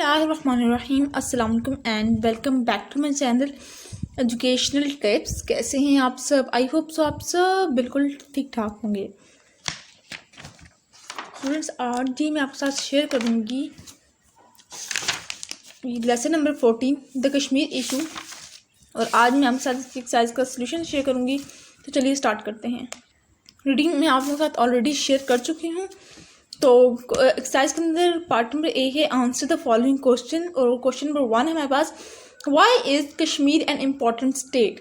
बिस्मिल्लाहिर्रहमानिर्रहीम अस्सलाम वालेकुम and welcome back to my channel educational tips. कैसे हैं आप सब? आई होप सो आप सब बिल्कुल ठीक ठाक होंगे। स्टूडेंट्स, आज जी मैं आपके साथ शेयर करूँगी lesson number 14 the Kashmir issue, और आज मैं आपके साथ इसकी एक्सरसाइज का सलूशन शेयर करूँगी। तो चलिए स्टार्ट करते हैं। रीडिंग मैं आप लोगों के साथ ऑलरेडी शेयर कर चुकी हूँ। तो एक्सरसाइज के अंदर पार्ट नंबर ए है आंसर द फॉलोइंग क्वेश्चन, और क्वेश्चन नंबर 1 है हमारे पास, why is Kashmir an important state.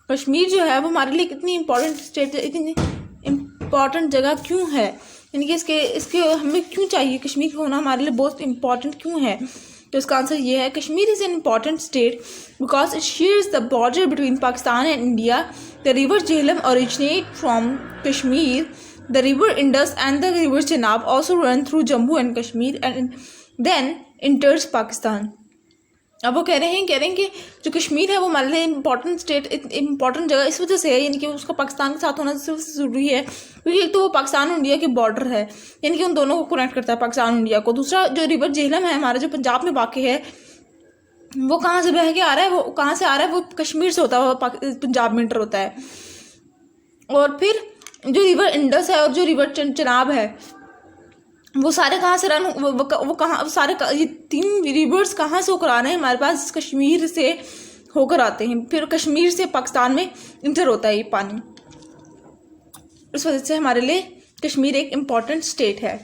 Kashmir जो है वो हमारे लिए कितनी इम्पॉर्टेंट स्टेट, इतनी इम्पॉर्टेंट जगह क्यों है, यानी कि इसके हमें क्यों चाहिए, कश्मीर होना हमारे लिए बहुत इम्पॉर्टेंट क्यों है। तो इसका आंसर ये है, Kashmir is an important state because it shares the border between Pakistan and India. The river Jhelum originate from Kashmir. The river Indus and the river Chenab also run through Jammu and Kashmir and then enters Pakistan. अब वो कह रहे हैं कि जो कश्मीर है वो हमारे लिए इम्पॉर्टेंट स्टेट, इम्पॉर्टेंट जगह इस वजह से है, यानी कि उसका पाकिस्तान के साथ होना ज़रूरी है, क्योंकि एक तो वो पाकिस्तान और इंडिया के बॉर्डर है, यानी कि उन दोनों को कनेक्ट करता है, पाकिस्तान और इंडिया को। दूसरा जो रिवर झेलम है हमारा, जो पंजाब में वाक़ है, वो कहाँ से बह के आ रहा है, वो कहाँ से आ रहा है, वो कश्मीर से होता है, वो पंजाब में इंटर होता है। और फिर जो रिवर इंडस है और जो रिवर चनाब है, वो सारे कहाँ से रन, वो कहाँ सारे ये तीन रिवर्स कहाँ से होकर आ रहे हैं हमारे पास, कश्मीर से होकर आते हैं, फिर कश्मीर से पाकिस्तान में इंटर होता है ये पानी। इस वजह से हमारे लिए कश्मीर एक इम्पॉर्टेंट स्टेट है।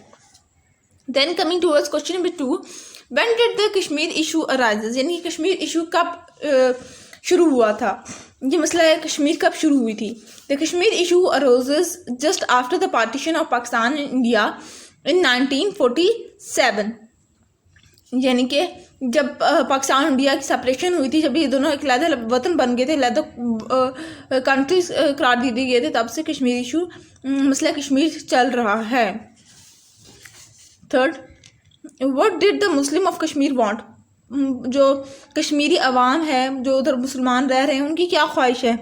Then coming towards question number 2, when did the Kashmir issue arises, यानी कि कश्मीर इशू कब शुरू हुआ था, ये मसला है कश्मीर कब शुरू हुई थी। The Kashmir issue arouses just after the partition of Pakistan and India in 1947, यानी कि जब पाकिस्तान और इंडिया की सेपरेशन हुई थी, जब ये दोनों एक अलग वतन बन गए थे, अलग कंट्रीज करार दे दिए गए थे, तब से कश्मीर इशू मसला कश्मीर चल रहा है। Third, what did the Muslim of Kashmir want, जो कश्मीरी अवाम है, जो उधर मुसलमान रह रहे हैं, उनकी क्या ख्वाहिश है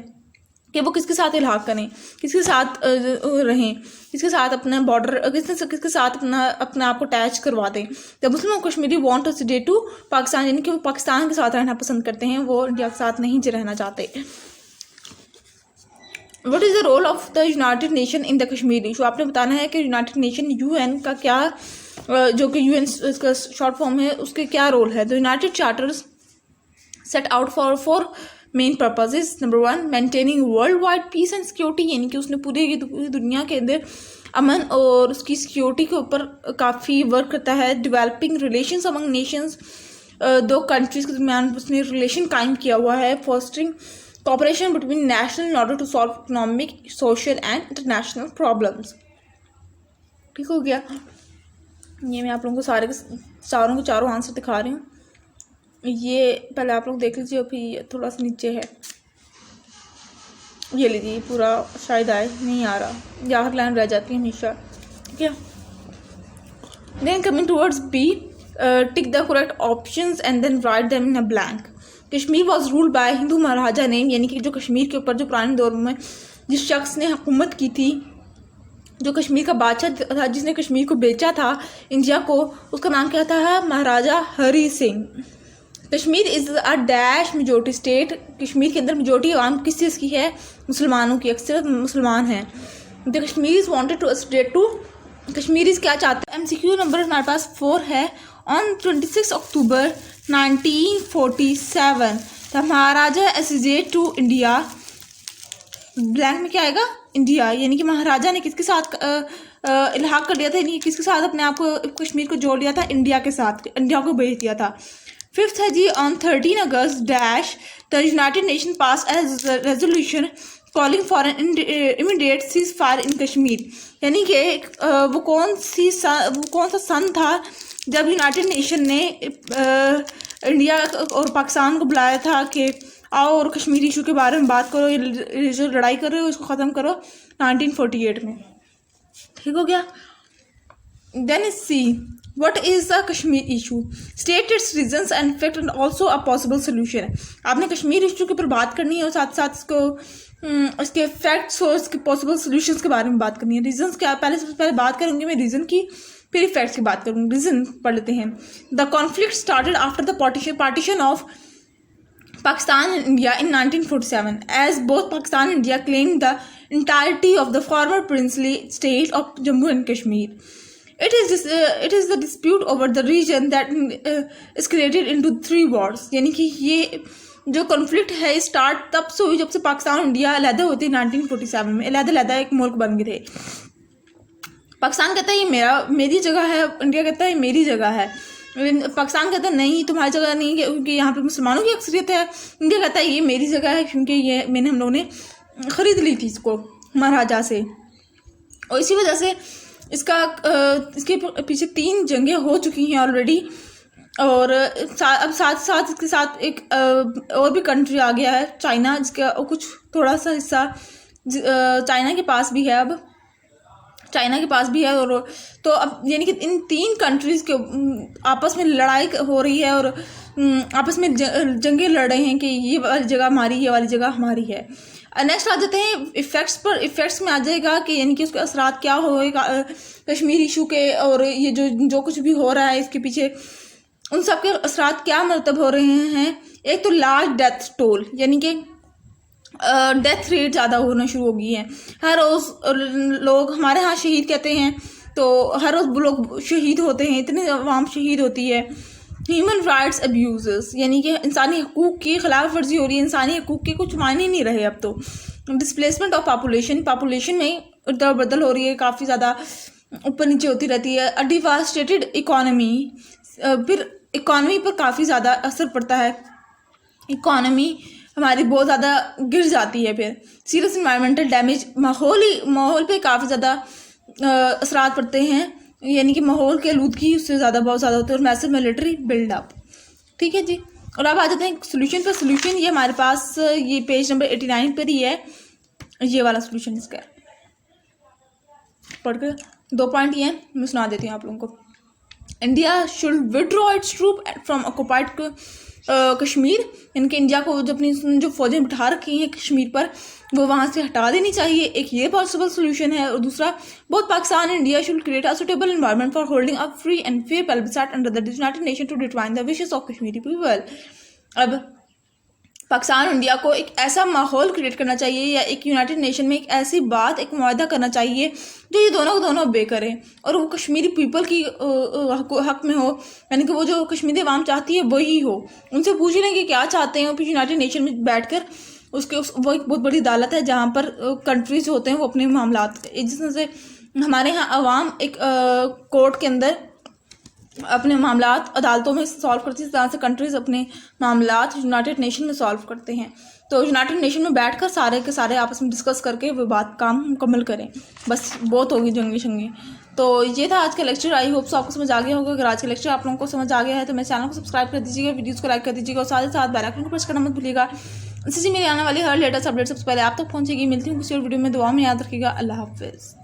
कि वो किसके साथ इल्हाक करें, किसके साथ रहें, किसके साथ अपना बॉर्डर, किसके साथ अपने आप को अटैच करवा दें। The Muslim of Kashmiri want to stay to Pakistan, यानी कि वो पाकिस्तान के साथ रहना पसंद करते हैं, वो इंडिया के साथ नहीं रहना चाहते। What is the role of the United nation in the Kashmir issue, आपने बताना है कि यूनाइटेड नेशन UN का क्या, जो कि UN इसका शॉर्ट फॉर्म है, उसके क्या रोल है। The united charters set out for main purposes. Number 1, maintaining world wide peace and security, यानी कि उसने पूरी दुनिया के अंदर अमन और उसकी सिक्योरिटी के ऊपर काफ़ी वर्क करता है। डेवलपिंग रिलेशंस अमंग नेशंस, दो कंट्रीज़ के दरमियान उसने रिलेशन कायम किया हुआ है। Fostering cooperation between national in order to solve economic, social and international problems. ठीक हो गया, ये मैं आप लोगों को चारों आंसर दिखा रही हूँ। ये पहले आप लोग देख लीजिए, फिर ये थोड़ा सा नीचे है, ये लीजिए पूरा शायद आए, नहीं आ रहा, यहाँ लाइन रह जाती है हमेशा। ठीक है, then coming towards B, tick the correct options and then write them in a blank. Kashmir was ruled by Hindu maharaja name, यानी कि जो कश्मीर के ऊपर जो पुराने दौर में जिस शख्स ने हुकूमत की थी, जो कश्मीर का बादशाह था, जिसने कश्मीर को बेचा था इंडिया को, उसका नाम क्या था? Maharaja Hari Singh. Kashmir is a dash majority state, Kashmir के अंदर मेजोरिटी आवाम किस चीज़ की है? मुसलमानों की, अक्सर मुसलमान हैं। The Kashmiris wanted to state to, Kashmiris क्या चाहते हैं? MCQ नंबर हमारे पास 4 है। On 26 October 1947 the Maharaja acceded to India, blank में क्या आएगा? इंडिया, यानी कि महाराजा ने किसके साथ इल्हाक कर दिया था, यानी किसके साथ अपने आप को, कश्मीर को जोड़ लिया था? इंडिया के साथ, इंडिया को भेज दिया था। 5th है जी, on 13 August dash the United Nation pass as resolution calling for an immediate cease fire in Kashmir, यानी कि वो कौन सा सन था जब यूनाइटेड नेशन ने इंडिया और पाकिस्तान को बुलाया था कि आओ और कश्मीर इशू के बारे में बात करो, ये जो लड़ाई कर रहे हो इसको ख़त्म करो, 1948 में। ठीक हो गया। Then C, what is the Kashmir issue, state its reasons and effect and also a possible solution. आपने कश्मीर इशू के ऊपर बात करनी है और साथ साथ इसके इफेक्ट्स और इसके पॉसिबल सोल्यूशंस के बारे में बात करनी है। रीजंस क्या, सबसे पहले बात करूँगी मैं रीज़न की, फिर इफेक्ट्स की बात करूँगी। रीजन पढ़ लेते हैं। The conflict started after the partition of Pakistan and India in 1947, as both Pakistan and India claimed the entirety of the former princely state of Jammu and Kashmir. It is the dispute over the region that escalated into 3 wars. यानी कि ये जो conflict है start तब से हुई जब से पाकिस्तान और इंडिया अलहदा होते 1947 में, अलहदा एक मुल्क बन गए थे। पाकिस्तान कहता है ये मेरी जगह है, इंडिया कहता है मेरी जगह है। पाकिस्तान कहता है नहीं तुम्हारी जगह नहीं है क्योंकि यहाँ पे मुसलमानों की अक्सरियत है। इंडिया कहता है ये मेरी जगह है क्योंकि ये हम लोगों ने ख़रीद ली थी इसको महाराजा से। और इसी वजह से इसके पीछे 3 जंगें हो चुकी हैं ऑलरेडी। और अब साथ इसके साथ एक और भी कंट्री आ गया है, चाइना, जिसका कुछ थोड़ा सा हिस्सा चाइना के पास भी है। अब चाइना के पास भी है। और तो अब यानी कि इन 3 कंट्रीज़ के आपस में लड़ाई हो रही है और आपस में जंगें लड़ रहे हैं कि ये वाली जगह हमारी, ये वाली जगह हमारी है। नेक्स्ट आ जाते हैं इफ़ेक्ट्स पर। इफ़ेक्ट्स में आ जाएगा कि यानी कि उसके असरात क्या होएगा कश्मीर इशू के, और ये जो कुछ भी हो रहा है इसके पीछे उन सब के असरात क्या मरतब हो रहे हैं। एक तो लार्ज डेथ टोल, यानी कि डेथ रेट ज़्यादा होना शुरू हो गई है। हर रोज़ लोग हमारे यहाँ शहीद कहते हैं, तो हर रोज़ लोग शहीद होते हैं, इतनी आवाम शहीद होती है। ह्यूमन राइट्स अब्यूज़, यानी कि इंसानी हकूक़ की खिलाफ वर्जी हो रही है। इंसानी हकूक़ के कुछ मायने नहीं रहे अब तो। डिस्प्लेसमेंट ऑफ पॉपुलेशन में उधर बदल हो रही है, काफ़ी ज़्यादा ऊपर नीचे होती रहती है। अ डिवास्टेटेड इकॉनमी, फिर इकॉनमी पर काफ़ी ज़्यादा असर पड़ता है। इकॉनमी हमारी बहुत ज़्यादा गिर जाती है। फिर सीरियस इन्वायरमेंटल डैमेज, माहौल पे काफ़ी ज़्यादा असरात पड़ते हैं, यानी कि माहौल की आलूदगी उससे बहुत ज़्यादा होती है। और मैसिव मिलिट्री बिल्डअप। ठीक है जी। और अब आ जाते हैं सोल्यूशन पर। सोल्यूशन ये हमारे पास ये पेज नंबर 89 पर ही है, ये वाला सोल्यूशन इसका। पढ़कर 2 पॉइंट ये हैं, मैं सुना देती हूँ आप लोगों को। India should withdraw its troop from occupied Kashmir, इनके इंडिया को अपनी जो फौजें बिठा रखी हैं कश्मीर पर वो वहाँ से हटा देनी चाहिए। एक ये पॉसिबल सोल्यूशन है। और दूसरा, both Pakistan and India should create a suitable environment for holding a free and fair plebiscite under the United nation to determine the wishes of Kashmiri people. अब पाकिस्तान और इंडिया को एक ऐसा माहौल क्रिएट करना चाहिए, या एक यूनाइटेड नेशन में एक ऐसी बात, एक मुआहदा करना चाहिए जो ये दोनों बे करें और वो कश्मीरी पीपल की हक में हो, यानी कि वो जो कश्मीरी अवाम चाहती है वही हो। उनसे पूछ लें कि क्या चाहते हैं, और फिर यूनाइटेड नेशन में बैठकर वो एक बहुत बड़ी अदालत है जहाँ पर कंट्रीज होते हैं वो अपने मामला, जिससे हमारे यहाँ अवाम एक कोर्ट के अंदर अपने मामलात अदालतों में सॉल्व करती है, इस तरह से कंट्रीज अपने मामलात यूनाइटेड नेशन में सॉल्व करते हैं। तो यूनाइटेड नेशन में बैठकर सारे के सारे आपस में डिस्कस करके वो बात काम मुकम्मल करें। बस बहुत होगी जंगी शंगी। तो ये था आज का लेक्चर। आई होप सो आपको समझ आ गया होगा। अगर आज का लेक्चर आप लोगों को समझ आ गया है तो मेरे चैनल को सब्सक्राइब कर दीजिएगा, वीडियोज़ को लाइक कर दीजिएगा और साथ ही साथ बेल आइकन को प्रेस करना मत भूलिएगा। इससे मेरी आने वाली हर लेटेस्ट अपडेट सबसे पहले आप तक पहुँचेगी। मिलती हूँ किसी और वीडियो में। दुआ में याद रखिएगा। अल्लाह हाफिज़।